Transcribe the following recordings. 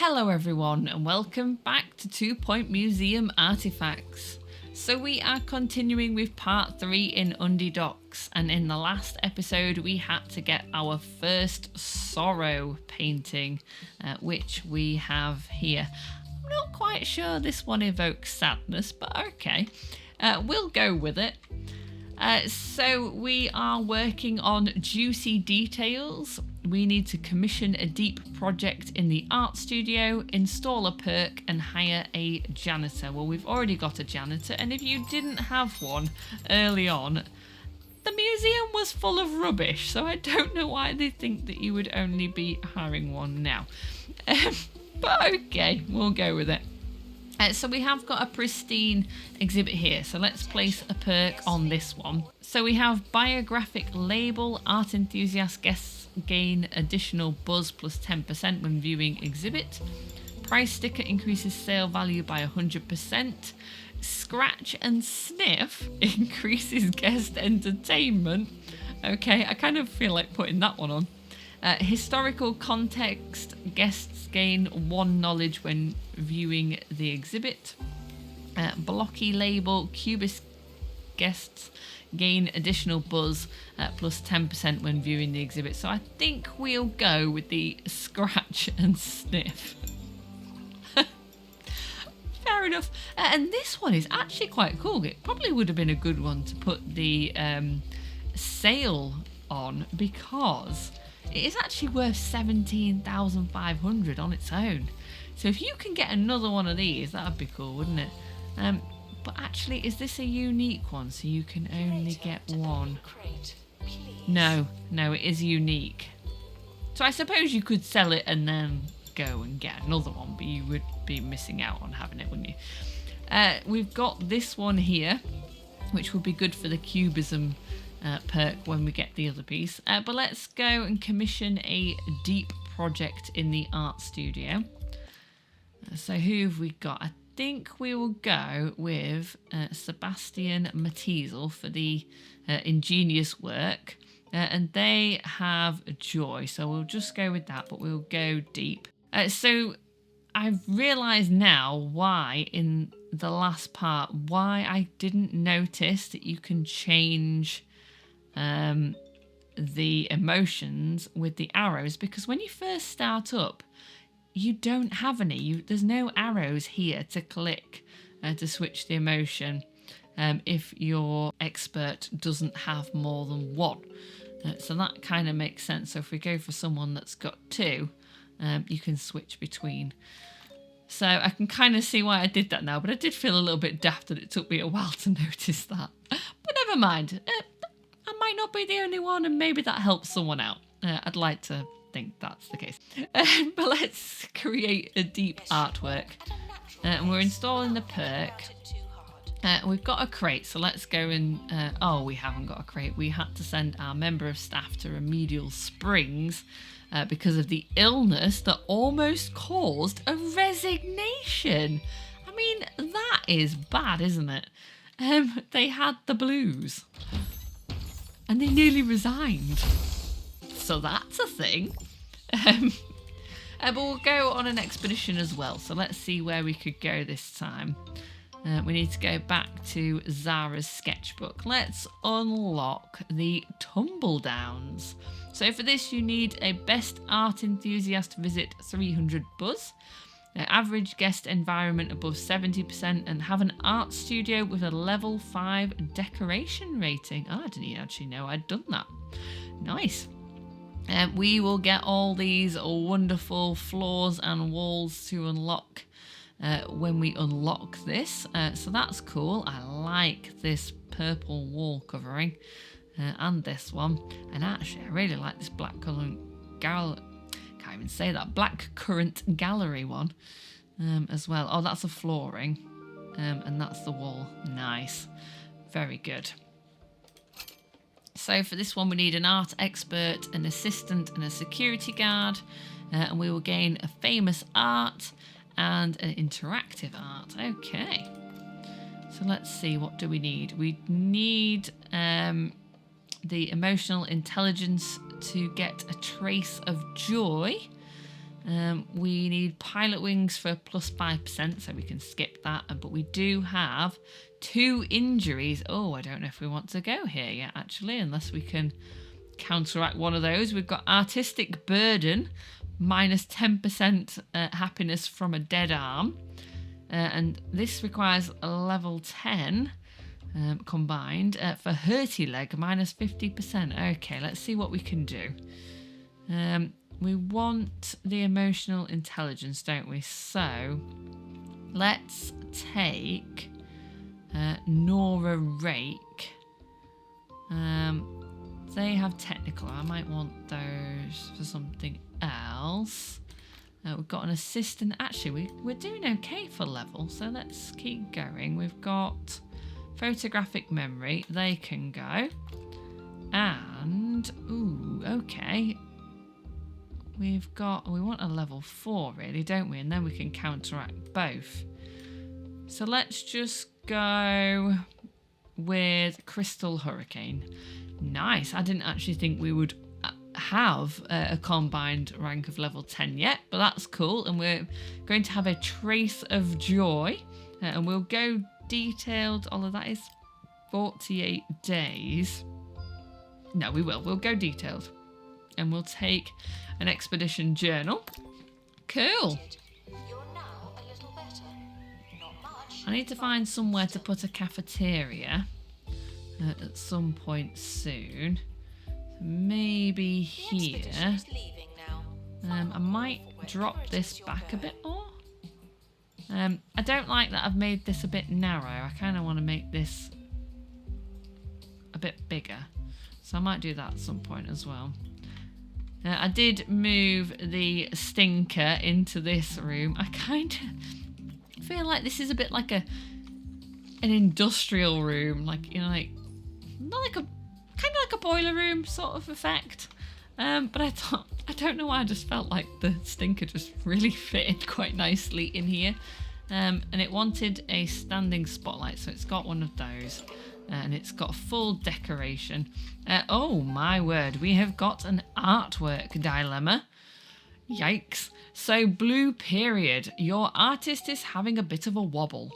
Hello everyone and welcome back to 2 Point Museum Arty-Facts. So we are continuing with part 3 in Undee Docks, and in the last episode we had to get our first sorrow painting, which we have here. I'm not quite sure this one evokes sadness, but okay, we'll go with it. So we are working on juicy details. We need to commission a deep project in the art studio, install a perk and hire a janitor. Well, we've already got a janitor, and if you didn't have one early on, the museum was full of rubbish, so I don't know why they think that you would only be hiring one now. But okay, we'll go with it. So we have got a pristine exhibit here, so let's place a perk on this one. So we have biographic label, art enthusiast guests gain additional buzz plus 10% when viewing exhibit. Price sticker increases sale value by 100%. Scratch and sniff increases guest entertainment. Okay, I kind of feel like putting that one on. Historical context, guests gain 1 knowledge when viewing the exhibit. Blocky label, cubist guests gain additional buzz plus 10% when viewing the exhibit. So I think we'll go with the scratch and sniff. Fair enough. And this one is actually quite cool. It probably would have been a good one to put the sale on, because it is actually worth 17,500 on its own. So if you can get another one of these, that'd be cool, wouldn't it? But actually, is this a unique one? So you can only get one. No, it is unique. So I suppose you could sell it and then go and get another one, but you would be missing out on having it, wouldn't you? We've got this one here, which would be good for the cubism perk when we get the other piece. But let's go and commission a deep project in the art studio. So who have we got? I think we will go with Sebastian Matezel for the ingenious work. And they have joy, so we'll just go with that, but we'll go deep. So I've realised now why in the last part, why I didn't notice that you can change the emotions with the arrows, because when you first start up you don't have any. There's no arrows here to click to switch the emotion if your expert doesn't have more than one. So that kind of makes sense. So if we go for someone that's got 2, you can switch between. So I can kind of see why I did that now, but I did feel a little bit daft that it took me a while to notice that. But never mind. I might not be the only one, and maybe that helps someone out. I'd like to think that's the case. But let's create a deep artwork. And we're installing the perk. We've got a crate, so let's go and... oh, we haven't got a crate. We had to send our member of staff to Remedial Springs because of the illness that almost caused a resignation. I mean, that is bad, isn't it? They had the blues and they nearly resigned. So that's a thing. But we'll go on an expedition as well. So let's see where we could go this time. We need to go back to Zara's sketchbook. Let's unlock the Tumble Downs. So for this you need a best art enthusiast visit 300 buzz, average guest environment above 70%, and have an art studio with a level 5 decoration rating. Oh, I didn't actually know I'd done that. Nice. We will get all these wonderful floors and walls to unlock when we unlock this. So that's cool. I like this purple wall covering and this one. And actually, I really like this black currant can't even say that. Black currant gallery one as well. Oh, that's a flooring. And that's the wall. Nice. Very good. So for this one we need an art expert, an assistant and a security guard, and we will gain a famous art and an interactive art. Okay, so let's see, what do we need? We need the emotional intelligence to get a trace of joy, We need pilot wings for plus 5%, so we can skip that. But we do have 2 injuries. Oh, I don't know if we want to go here yet, actually, unless we can counteract one of those. We've got artistic burden, minus 10% happiness from a dead arm. And this requires a level 10 combined. For hurty leg, minus 50%. Okay, let's see what we can do. We want the emotional intelligence, don't we? So let's take Nora Rake. They have technical. I might want those for something else. We've got an assistant. Actually, we're doing okay for level, so let's keep going. We've got photographic memory. They can go. And, ooh, okay. We want a level 4 really, don't we? And then we can counteract both. So let's just go with Crystal Hurricane. Nice. I didn't actually think we would have a combined rank of level 10 yet, but that's cool. And we're going to have a Trace of Joy, and we'll go detailed. All of that is 48 days. No, we'll go detailed, and we'll take an expedition journal. Cool. I need to find somewhere to put a cafeteria at some point soon. Maybe here. I might drop this back a bit more. I don't like that I've made this a bit narrow. I kind of want to make this a bit bigger. So I might do that at some point as well. I did move the stinker into this room. I kind of feel like this is a bit like an industrial room, like, you know, like not like a kind of like a boiler room sort of effect. But I don't know why, I just felt like the stinker just really fitted quite nicely in here. And it wanted a standing spotlight, so it's got one of those. And it's got full decoration. Oh my word, we have got an artwork dilemma. Yikes. So, blue period. Your artist is having a bit of a wobble.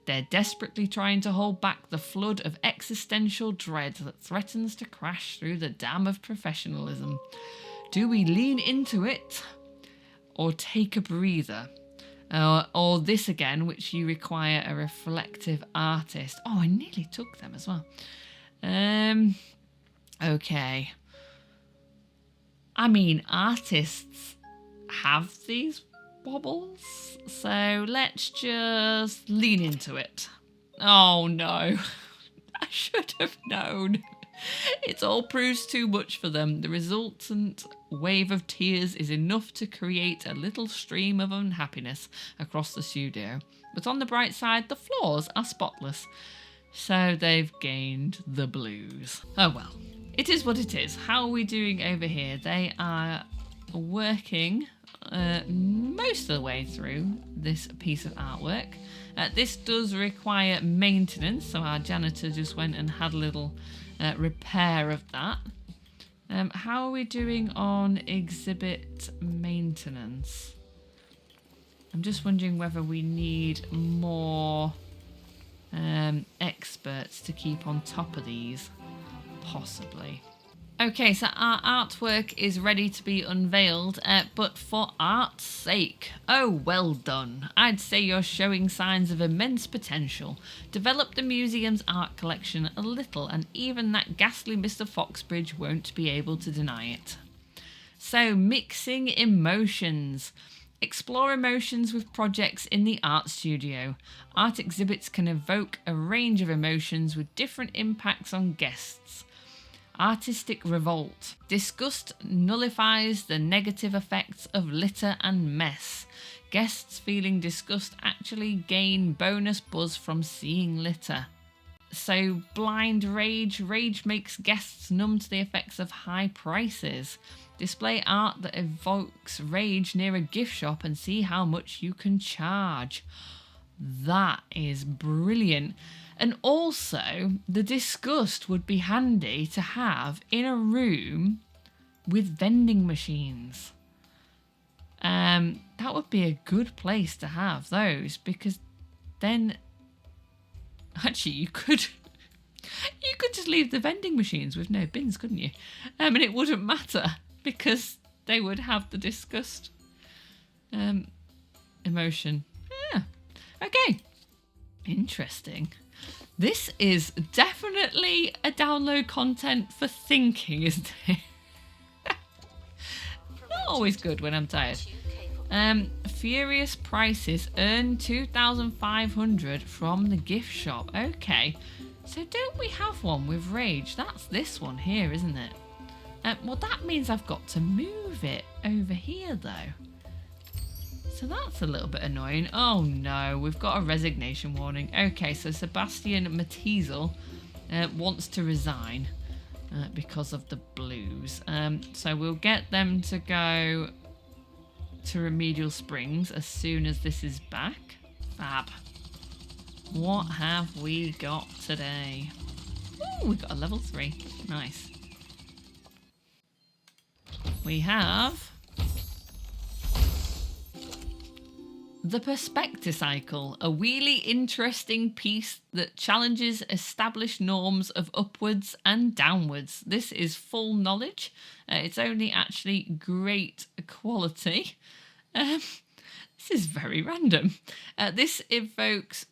They're desperately trying to hold back the flood of existential dread that threatens to crash through the dam of professionalism. Do we lean into it or take a breather? Or this again, which you require a reflective artist. Oh, I nearly took them as well. Okay. I mean, artists have these wobbles, so let's just lean into it. Oh no, I should have known. It all proves too much for them. The resultant wave of tears is enough to create a little stream of unhappiness across the studio. But on the bright side, the floors are spotless. So they've gained the blues. Oh well, it is what it is. How are we doing over here? They are working most of the way through this piece of artwork. This does require maintenance, so our janitor just went and had a little repair of that. How are we doing on exhibit maintenance? I'm just wondering whether we need more experts to keep on top of these, possibly. Okay, so our artwork is ready to be unveiled, but for art's sake. Oh, well done. I'd say you're showing signs of immense potential. Develop the museum's art collection a little, and even that ghastly Mr. Foxbridge won't be able to deny it. So, mixing emotions. Explore emotions with projects in the art studio. Art exhibits can evoke a range of emotions with different impacts on guests. Artistic revolt. Disgust nullifies the negative effects of litter and mess. Guests feeling disgust actually gain bonus buzz from seeing litter. So, blind rage. Rage makes guests numb to the effects of high prices. Display art that evokes rage near a gift shop and see how much you can charge. That is brilliant. And also, the disgust would be handy to have in a room with vending machines. That would be a good place to have those, because then actually you could just leave the vending machines with no bins, couldn't you? And it wouldn't matter because they would have the disgust emotion. Yeah. Okay. Interesting. This is definitely a download content for thinking, isn't it? Not always good when I'm tired. Furious prices. Earn 2,500 from the gift shop. Okay. So don't we have one with rage? That's this one here, isn't it? Well, that means I've got to move it over here, though. So that's a little bit annoying. Oh, no. We've got a resignation warning. Okay, so Sebastian Mattiesel wants to resign because of the blues. So we'll get them to go to Remedial Springs as soon as this is back. Fab. What have we got today? Oh, we've got a level 3. Nice. We have the Perspecticycle, a really interesting piece that challenges established norms of upwards and downwards. This is full knowledge. It's only actually great quality. This is very random. This evokes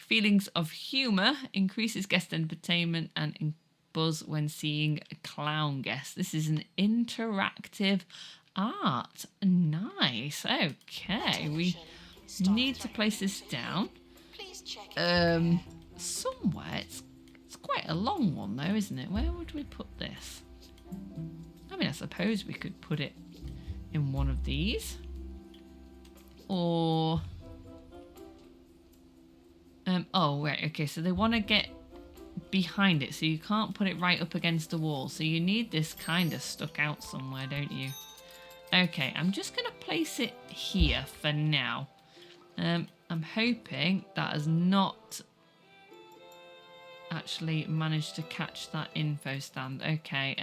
feelings of humour, increases guest entertainment, and buzz when seeing clown guests. This is an interactive art. Nice. Okay, we need to place this down. Somewhere. It's quite a long one though, isn't it? Where would we put this? I mean, I suppose we could put it in one of these. Or oh right, okay, so they want to get behind it, so you can't put it right up against the wall, so you need this kind of stuck out somewhere, don't you? Okay, I'm just gonna place it here for now. I'm hoping that has not actually managed to catch that info stand. Okay,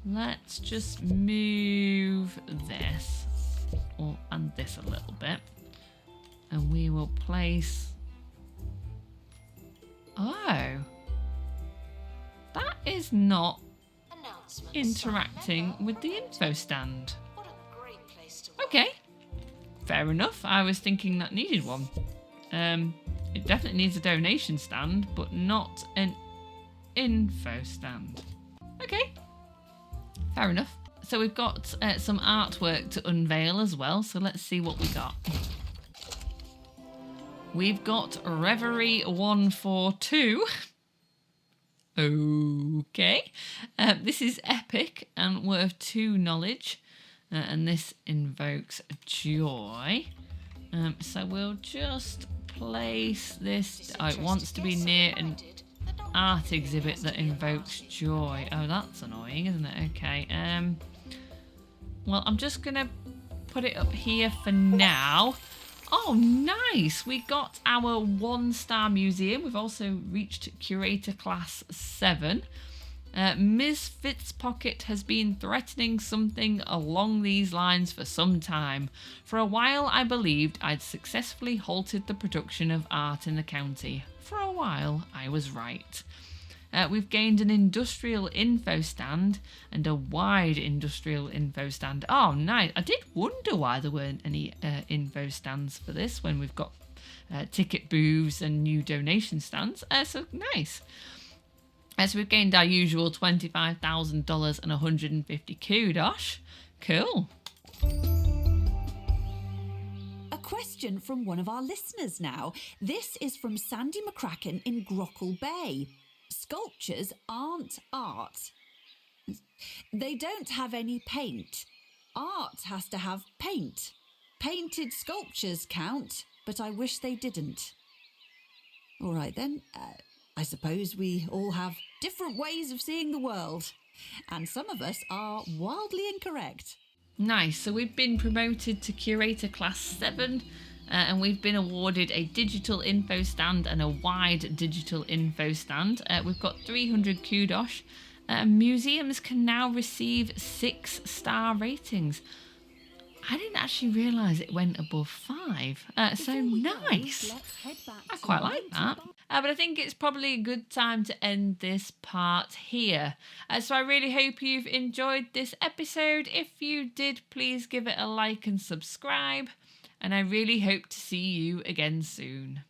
let's just move this and this a little bit, and we will place. Oh, that is not interacting with the info stand. Okay, fair enough. I was thinking that needed one. It definitely needs a donation stand, but not an info stand. Okay, fair enough. So we've got some artwork to unveil as well, so let's see what we got. We've got Reverie 142. Okay. This is epic and worth 2 knowledge. And this invokes joy. So we'll just place this. Oh, it wants to be near an art exhibit that invokes joy. Oh, that's annoying, isn't it? Okay. Well, I'm just going to put it up here for now. Oh, nice. We got our 1-star museum. We've also reached Curator Class 7. Ms. Fitzpocket has been threatening something along these lines for some time. For a while, I believed I'd successfully halted the production of art in the county. For a while, I was right. We've gained an industrial info stand and a wide industrial info stand. Oh, nice. I did wonder why there weren't any info stands for this when we've got ticket booths and new donation stands. So nice. So we've gained our usual $25,000 and 150 kudos. Cool. A question from one of our listeners now. This is from Sandy McCracken in Grockle Bay. Sculptures aren't art. They don't have any paint. Art has to have paint. Painted sculptures count, but I wish they didn't. All right then, I suppose we all have different ways of seeing the world, and some of us are wildly incorrect. Nice, so we've been promoted to Curator Class 7, and we've been awarded a digital info stand and a wide digital info stand. We've got 300 kudos. Museums can now receive 6-star ratings. I didn't actually realise it went above 5. So Before we go, nice. let's head back I to quite like that. Mountain But I think it's probably a good time to end this part here. So I really hope you've enjoyed this episode. If you did, please give it a like and subscribe. And I really hope to see you again soon.